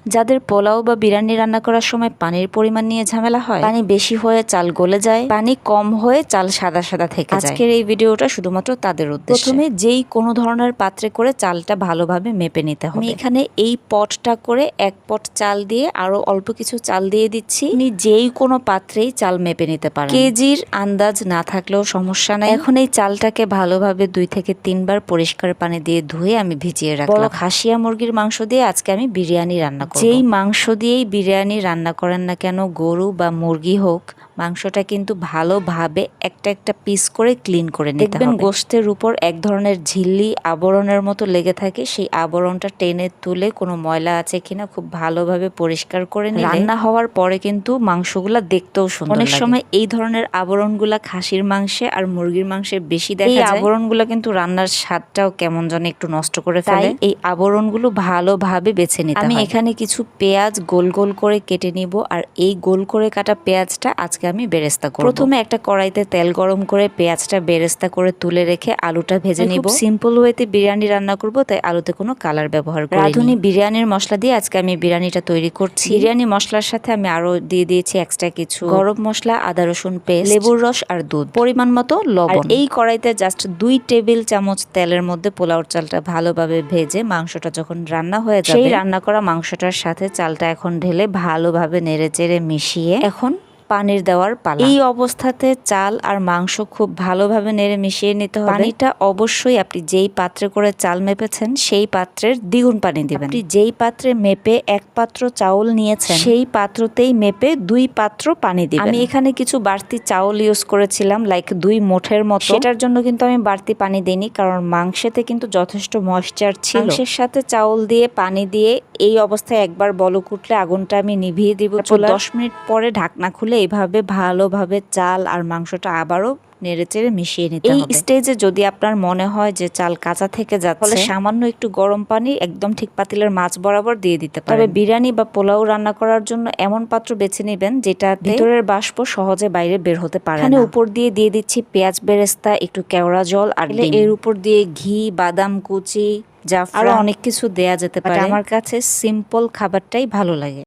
যাদের পোলাও বা বিরিয়ানি রান্না করার সময় পানির পরিমাণ নিয়ে ঝামেলা হয়, পানি বেশি হয়ে চাল গলে যায়, পানি কম হয়ে চাল সাদা সাদা থেকে যায়, আজকের এই ভিডিওটা শুধুমাত্র তাদের উদ্দেশ্যে। প্রথমে যেই কোনো ধরনের পাত্রে করে চালটা ভালোভাবে মেপে নিতে হবে। আমি এখানে এই পটটা করে এক পট চাল দিয়ে আরো অল্প কিছু চাল দিয়ে দিচ্ছি। আপনি যেই কোনো পাত্রেই চাল মেপে নিতে পারেন, কেজির আন্দাজ না থাকলেও সমস্যা নাই। এখন এই চালটাকে ভালোভাবে 2 থেকে 3 বার পরিষ্কার পানি দিয়ে ধুয়ে আমি ভিজিয়ে রাখলাম। খাসিয়া মুরগির মাংস দিয়ে আজকে আমি বিরিয়ানি রান্না করব। যেই মাংস দিয়েই বিরিয়ানি রান্না করেন না কেন, গরু বা মুরগি হোক, মাংসটা কিন্তু ভালোভাবে একটা একটা পিস করে ক্লিন করে নিতে হবে। দেখবেন গোশতের উপর এক ধরনের ঝিল্লি আবরণের মতো লেগে থাকে, সেই আবরণটা টেনে তুলে কোনো ময়লা আছে কিনা খুব ভালোভাবে পরিষ্কার করে নিলে রান্না হওয়ার পরে কিন্তু মাংসগুলা দেখতেও সুন্দর লাগে। অনেক সময় এই ধরনের আবরণগুলা খাসির মাংসে আর মুরগির মাংসে বেশি দেখা যায়। এই আবরণগুলা কিন্তু রান্নার স্বাদটাও কেমন যেন একটু নষ্ট করে ফেলে। এই আবরণগুলো ভালোভাবে বেছে নিতে হবে। আমি এখানে কিছু পেঁয়াজ গোল গোল করে কেটে নিব, আর এই গোল করে কাটা পেঁয়াজটা আজকে আমি বেরেস্তা করব। প্রথমে একটা কড়াইতে তেল গরম করে পেঁয়াজটা বেরেস্তা করে তুলে রেখে আলুটা ভেজে নিব। সিম্পল ওয়েতে বিরিয়ানি রান্না করব, তাই আলুতে কোনো কালার ব্যবহার করিনি। রাঁধুনি বিরিয়ানির মশলা দিয়ে আজকে আমি বিরিয়ানিটা তৈরি করছি। বিরিয়ানি মশলার সাথে আমি আরো দিয়ে দিয়েছি এক্সট্রা কিছু গরম মশলা, আদা রসুন পেস্ট, লেবুর রস আর দুধ, পরিমাণ মতো লবণ। এই কড়াইতে জাস্ট 2 টেবিল চামচ তেলের মধ্যে পোলাওর চালটা ভালোভাবে ভেজে মাংসটা যখন রান্না হয়ে যাবে, সেই রান্না করা মাংসটার সাথে চালটা এখন ঢেলে ভালোভাবে নেড়েচেড়ে মিশিয়ে এখন পানির দেওয়ার পালা। এই অবস্থাতে চাল আর মাংস খুব ভালোভাবে নেড়ে মিশিয়ে নিতে হবে। পানিটা অবশ্যই আপনি যেই পাত্রে করে চাল মেপেছেন সেই পাত্রের দ্বিগুণ পানি দিবেন। আপনি যেই পাত্রে মেপে 1 পাত্র চাউল নিয়েছেন সেই পাত্রতেই মেপে 2 পাত্র পানি দিবেন। আমি এখানে কিছু বাড়তি চাউল ইউজ করেছিলাম, লাইক 2 মুঠের মতো। সেটার জন্য কিন্তু আমি বাড়তি পানি দিইনি, কারণ মাংসেতে কিন্তু যথেষ্ট ময়েশ্চার ছিল। মাংসের সাথে চাউল দিয়ে পানি দিয়ে এই অবস্থায় একবার বলক উঠলে আগুনটা আমি নিভিয়ে দিব। 10 মিনিট পরে ঢাকনা খুলে এইভাবে ভালোভাবে চাল আর মাংসটা আবারও নেড়েচেড়ে মিশিয়ে নিতে হবে। এই স্টেজে যদি আপনার মনে হয় যে চাল কাঁচা থেকে যাচ্ছে, তাহলে সামান্য একটু গরম পানি একদম ঠিক পাতিলের মাছ বরাবর দিয়ে দিতে পারেন। তবে বিরিয়ানি বা পোলাও রান্না করার জন্য এমন পাত্র বেছে নেবেন যেটা ভিতরের বাষ্প সহজে বাইরে বের হতে পারে না। এখানে উপর দিয়ে দিচ্ছি পেঁয়াজ বেরেস্তা, একটু কেওড়া জল, আর এর উপর দিয়ে ঘি, বাদাম কুচি, জাফরান, আরো অনেক কিছু দেয়া যেতে পারে। আমার কাছে সিম্পল খাবারটাই ভালো লাগে।